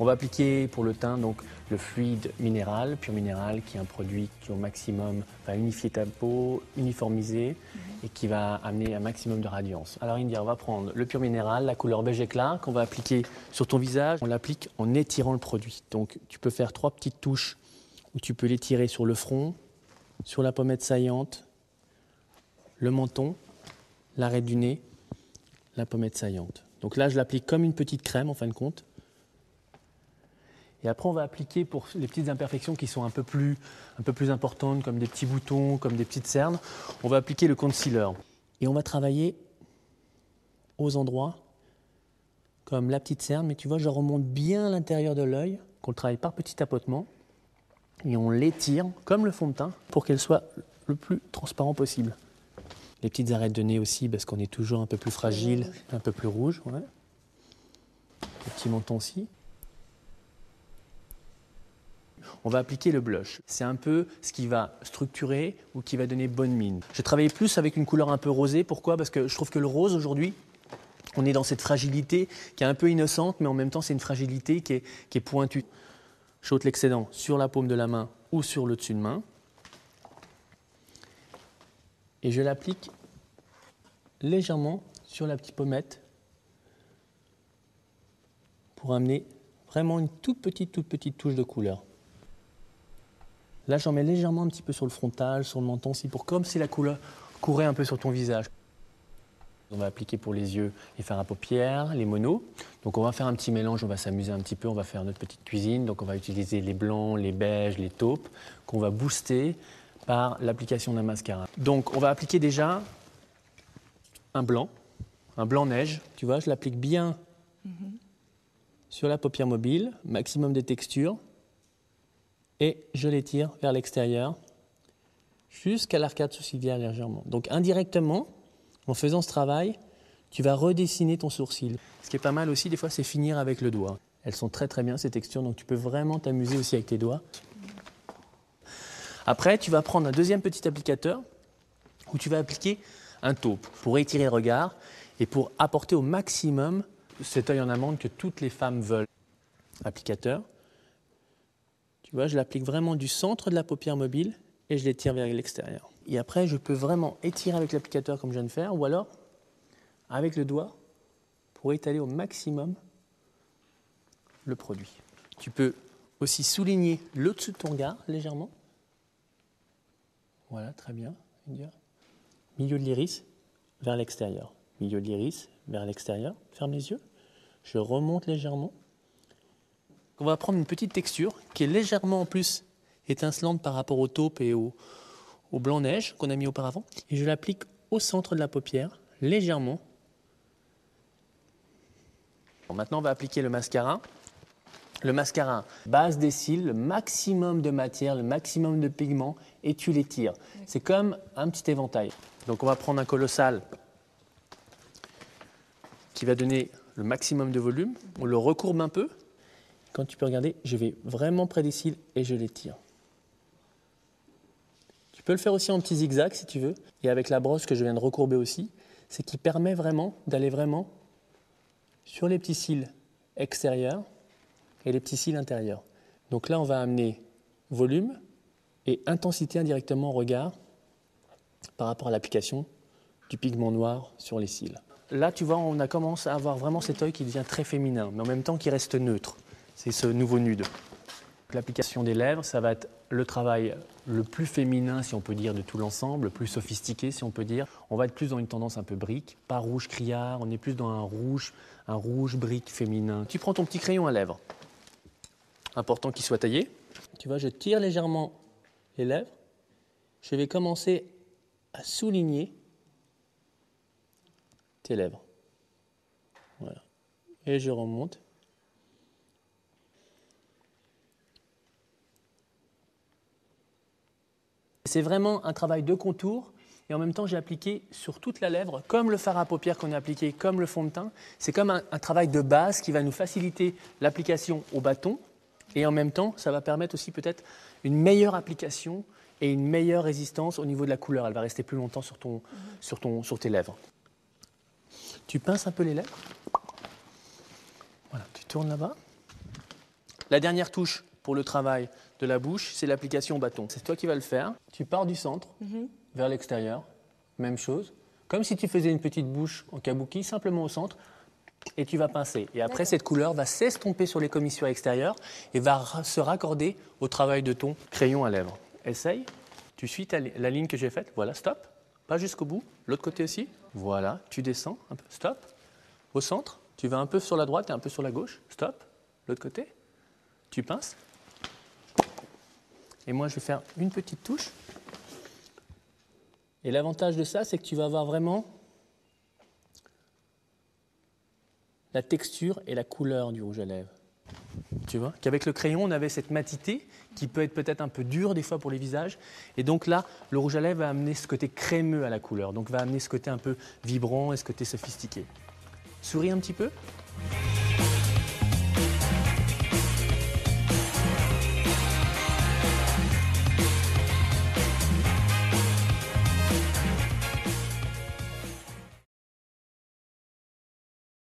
On va appliquer pour le teint donc le fluide minéral, Pur Minéral, qui est un produit qui au maximum va unifier ta peau, uniformiser et qui va amener un maximum de radiance. Alors India, on va prendre le Pur Minéral, la couleur beige éclat qu'on va appliquer sur ton visage. On l'applique en étirant le produit. Donc tu peux faire 3 petites touches où tu peux l'étirer sur le front, sur la pommette saillante, le menton, l'arrêt du nez, la pommette saillante. Donc là, je l'applique comme une petite crème en fin de compte. Et après, on va appliquer pour les petites imperfections qui sont un peu plus importantes, comme des petits boutons, comme des petites cernes, on va appliquer le concealer. Et on va travailler aux endroits comme la petite cerne, mais tu vois, je remonte bien l'intérieur de l'œil, qu'on le travaille par petits tapotements, et on l'étire comme le fond de teint pour qu'elle soit le plus transparent possible. Les petites arêtes de nez aussi, parce qu'on est toujours un peu plus fragile, un peu plus rouge. Ouais. Le petit menton aussi. On va appliquer le blush. C'est un peu ce qui va structurer ou qui va donner bonne mine. J'ai travaillé plus avec une couleur un peu rosée. Pourquoi ? Parce que je trouve que le rose aujourd'hui, on est dans cette fragilité qui est un peu innocente, mais en même temps c'est une fragilité qui est pointue. Je ôte l'excédent sur la paume de la main ou sur le dessus de main. Et je l'applique légèrement sur la petite pommette pour amener vraiment une toute petite touche de couleur. Là, j'en mets légèrement un petit peu sur le frontal, sur le menton aussi, pour comme si la couleur courait un peu sur ton visage. On va appliquer pour les yeux les fards à paupières, les monos. Donc on va faire un petit mélange, on va s'amuser un petit peu, on va faire notre petite cuisine. Donc on va utiliser les blancs, les beiges, les taupes, qu'on va booster par l'application d'un mascara. Donc on va appliquer déjà un blanc neige. Tu vois, je l'applique bien sur la paupière mobile, maximum de texture. Et je l'étire vers l'extérieur jusqu'à l'arcade sourcilière légèrement. Donc indirectement, en faisant ce travail, tu vas redessiner ton sourcil. Ce qui est pas mal aussi, des fois, c'est finir avec le doigt. Elles sont très très bien ces textures, donc tu peux vraiment t'amuser aussi avec tes doigts. Après, tu vas prendre un deuxième petit applicateur où tu vas appliquer un taupe pour étirer le regard et pour apporter au maximum cet œil en amande que toutes les femmes veulent. Applicateur. Tu vois, je l'applique vraiment du centre de la paupière mobile et je l'étire vers l'extérieur. Et après, je peux vraiment étirer avec l'applicateur comme je viens de faire ou alors avec le doigt pour étaler au maximum le produit. Tu peux aussi souligner le dessus de ton regard légèrement. Voilà, très bien. Milieu de l'iris vers l'extérieur. Milieu de l'iris vers l'extérieur. Ferme les yeux. Je remonte légèrement. On va prendre une petite texture qui est légèrement en plus étincelante par rapport aux taupes et au blanc neige qu'on a mis auparavant. Et je l'applique au centre de la paupière, légèrement. Bon, maintenant, on va appliquer le mascara. Le mascara, base des cils, le maximum de matière, le maximum de pigments, et tu l'étires. C'est comme un petit éventail. Donc on va prendre un colossal qui va donner le maximum de volume. On le recourbe un peu. Quand tu peux regarder, je vais vraiment près des cils et je l'étire. Tu peux le faire aussi en petits zigzags si tu veux. Et avec la brosse que je viens de recourber aussi, c'est qui permet vraiment d'aller vraiment sur les petits cils extérieurs et les petits cils intérieurs. Donc là, on va amener volume et intensité indirectement au regard par rapport à l'application du pigment noir sur les cils. Là, tu vois, on a commencé à avoir vraiment cet œil qui devient très féminin, mais en même temps qui reste neutre. C'est ce nouveau nude. L'application des lèvres, ça va être le travail le plus féminin, si on peut dire, de tout l'ensemble, le plus sophistiqué, si on peut dire. On va être plus dans une tendance un peu brique, pas rouge criard, on est plus dans un rouge brique féminin. Tu prends ton petit crayon à lèvres, important qu'il soit taillé. Tu vois, je tire légèrement les lèvres. Je vais commencer à souligner tes lèvres. Voilà. Et je remonte. C'est vraiment un travail de contour et en même temps j'ai appliqué sur toute la lèvre, comme le fard à paupières qu'on a appliqué, comme le fond de teint. C'est comme un travail de base qui va nous faciliter l'application au bâton et en même temps ça va permettre aussi peut-être une meilleure application et une meilleure résistance au niveau de la couleur. Elle va rester plus longtemps sur tes lèvres. Tu pinces un peu les lèvres. Voilà, tu tournes là-bas. La dernière touche pour le travail de la bouche, c'est l'application au bâton. C'est toi qui vas le faire. Tu pars du centre vers l'extérieur, même chose. Comme si tu faisais une petite bouche en kabuki, simplement au centre, et tu vas pincer. Et après, cette couleur va s'estomper sur les commissures extérieures et va se raccorder au travail de ton crayon à lèvres. Essaye. Tu suis la ligne que j'ai faite. Voilà, stop. Pas jusqu'au bout. L'autre côté aussi. Voilà, tu descends un peu. Stop. Au centre. Tu vas un peu sur la droite et un peu sur la gauche. Stop. L'autre côté. Tu pinces. Et moi, je vais faire une petite touche. Et l'avantage de ça, c'est que tu vas avoir vraiment la texture et la couleur du rouge à lèvres. Tu vois qu'avec le crayon, on avait cette matité qui peut être peut-être un peu dure des fois pour les visages. Et donc là, le rouge à lèvres va amener ce côté crémeux à la couleur. Donc va amener ce côté un peu vibrant et ce côté sophistiqué. Souris un petit peu.